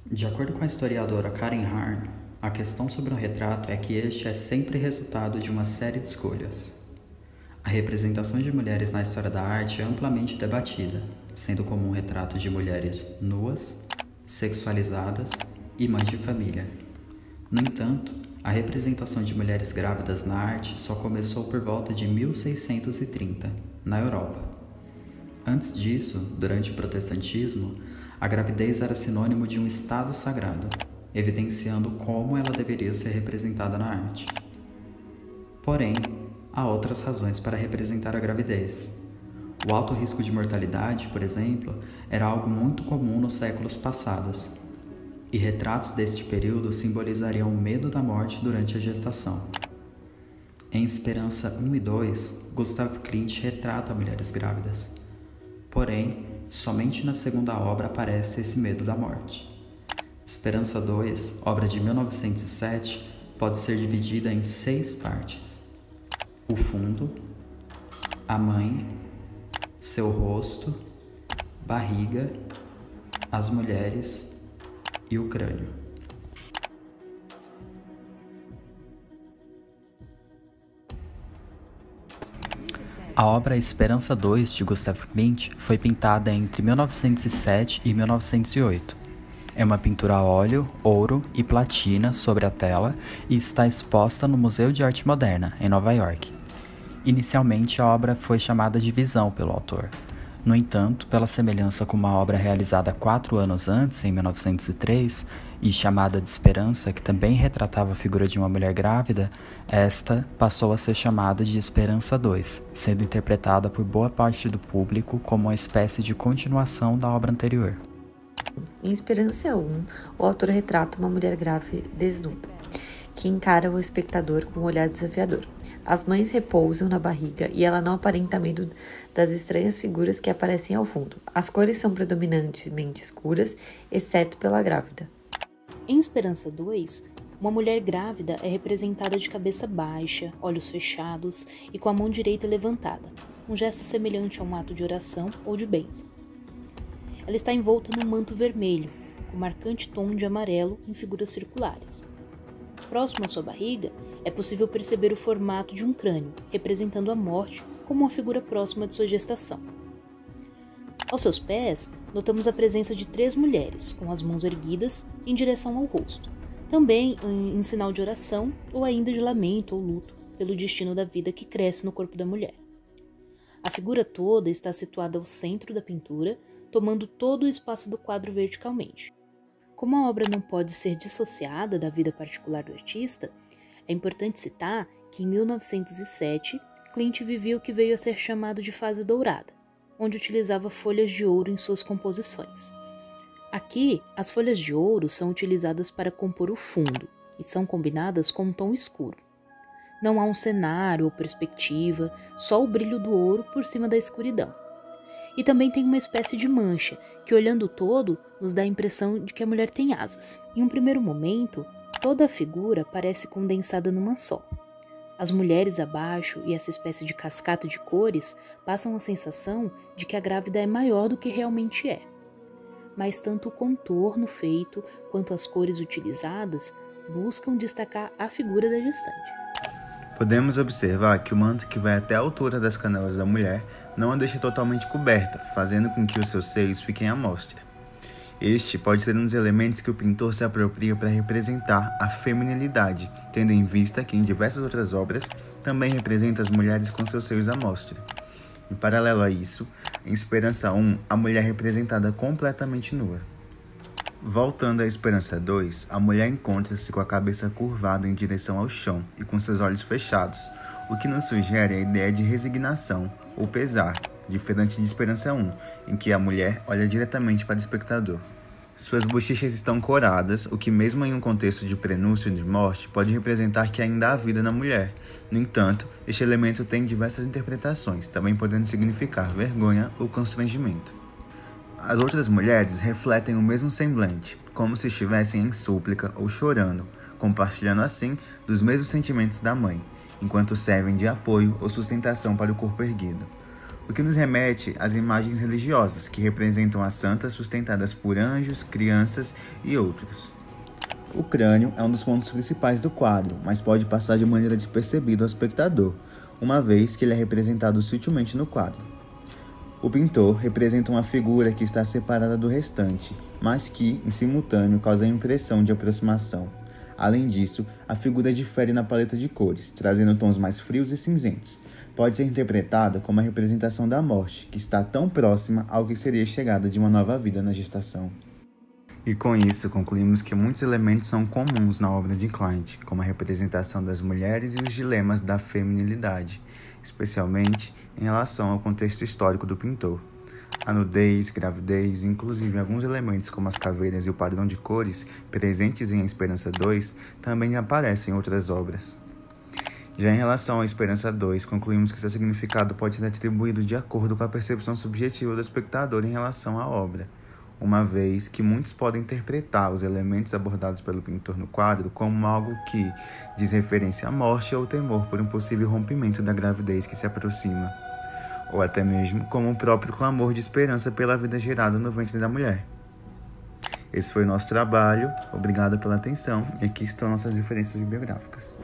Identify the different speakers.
Speaker 1: De acordo com a historiadora Karen Harn, a questão sobre o retrato é que este é sempre resultado de uma série de escolhas. A representação de mulheres na história da arte é amplamente debatida, sendo comum o retrato de mulheres nuas, sexualizadas e mães de família. No entanto, a representação de mulheres grávidas na arte só começou por volta de 1630, na Europa. Antes disso, durante o protestantismo, a gravidez era sinônimo de um estado sagrado, evidenciando como ela deveria ser representada na arte. Porém, há outras razões para representar a gravidez. O alto risco de mortalidade, por exemplo, era algo muito comum nos séculos passados, e retratos deste período simbolizariam o medo da morte durante a gestação. Em Esperança 1 e 2, Gustav Klimt retrata mulheres grávidas. Porém, somente na segunda obra aparece esse medo da morte. Esperança 2, obra de 1907, pode ser dividida em 6 partes: o fundo, a mãe, seu rosto, barriga, as mulheres e o crânio. A obra Esperança 2, de Gustav Klimt, foi pintada entre 1907 e 1908. É uma pintura a óleo, ouro e platina sobre a tela e está exposta no Museu de Arte Moderna, em Nova York. Inicialmente, a obra foi chamada de Visão pelo autor. No entanto, pela semelhança com uma obra realizada 4 anos antes, em 1903, e chamada de Esperança, que também retratava a figura de uma mulher grávida, esta passou a ser chamada de Esperança 2, sendo interpretada por boa parte do público como uma espécie de continuação da obra anterior.
Speaker 2: Em Esperança 1, o autor retrata uma mulher grávida desnuda, que encara o espectador com um olhar desafiador. As mães repousam na barriga e ela não aparenta medo das estranhas figuras que aparecem ao fundo. As cores são predominantemente escuras, exceto pela grávida.
Speaker 3: Em Esperança 2, uma mulher grávida é representada de cabeça baixa, olhos fechados e com a mão direita levantada, um gesto semelhante a um ato de oração ou de bênção. Ela está envolta num manto vermelho, com marcante tom de amarelo em figuras circulares. Próximo à sua barriga, é possível perceber o formato de um crânio, representando a morte como uma figura próxima de sua gestação. Aos seus pés, notamos a presença de 3 mulheres, com as mãos erguidas em direção ao rosto, também em sinal de oração ou ainda de lamento ou luto pelo destino da vida que cresce no corpo da mulher. A figura toda está situada ao centro da pintura, tomando todo o espaço do quadro verticalmente. Como a obra não pode ser dissociada da vida particular do artista, é importante citar que em 1907, Klimt vivia o que veio a ser chamado de fase dourada, onde utilizava folhas de ouro em suas composições. Aqui, as folhas de ouro são utilizadas para compor o fundo e são combinadas com um tom escuro. Não há um cenário ou perspectiva, só o brilho do ouro por cima da escuridão. E também tem uma espécie de mancha, que olhando o todo, nos dá a impressão de que a mulher tem asas. Em um primeiro momento, toda a figura parece condensada numa só. As mulheres abaixo e essa espécie de cascata de cores passam a sensação de que a grávida é maior do que realmente é. Mas tanto o contorno feito quanto as cores utilizadas buscam destacar a figura da gestante.
Speaker 4: Podemos observar que o manto que vai até a altura das canelas da mulher não a deixa totalmente coberta, fazendo com que os seus seios fiquem à mostra. Este pode ser um dos elementos que o pintor se apropria para representar a feminilidade, tendo em vista que em diversas outras obras também representa as mulheres com seus seios à mostra. Em paralelo a isso, em Esperança 1, a mulher é representada completamente nua. Voltando à Esperança 2, a mulher encontra-se com a cabeça curvada em direção ao chão e com seus olhos fechados, o que nos sugere a ideia de resignação ou pesar, diferente de Esperança 1, em que a mulher olha diretamente para o espectador. Suas bochechas estão coradas, o que mesmo em um contexto de prenúncio de morte pode representar que ainda há vida na mulher. No entanto, este elemento tem diversas interpretações, também podendo significar vergonha ou constrangimento. As outras mulheres refletem o mesmo semblante, como se estivessem em súplica ou chorando, compartilhando assim dos mesmos sentimentos da mãe, enquanto servem de apoio ou sustentação para o corpo erguido. o que nos remete às imagens religiosas, que representam as santas sustentadas por anjos, crianças e outros. O crânio é um dos pontos principais do quadro, mas pode passar de maneira despercebida ao espectador, uma vez que ele é representado sutilmente no quadro. O pintor representa uma figura que está separada do restante, mas que, em simultâneo, causa a impressão de aproximação. Além disso, a figura difere na paleta de cores, trazendo tons mais frios e cinzentos. Pode ser interpretada como a representação da morte, que está tão próxima ao que seria a chegada de uma nova vida na gestação. E com isso, concluímos que muitos elementos são comuns na obra de Klimt, como a representação das mulheres e os dilemas da feminilidade, especialmente em relação ao contexto histórico do pintor. A nudez, gravidez, inclusive alguns elementos como as caveiras e o padrão de cores presentes em A Esperança 2 também aparecem em outras obras. Já em relação à Esperança 2, concluímos que seu significado pode ser atribuído de acordo com a percepção subjetiva do espectador em relação à obra, uma vez que muitos podem interpretar os elementos abordados pelo pintor no quadro como algo que diz referência à morte ou temor por um possível rompimento da gravidez que se aproxima, ou até mesmo como um próprio clamor de esperança pela vida gerada no ventre da mulher. Esse foi o nosso trabalho, obrigado pela atenção, e aqui estão nossas referências bibliográficas.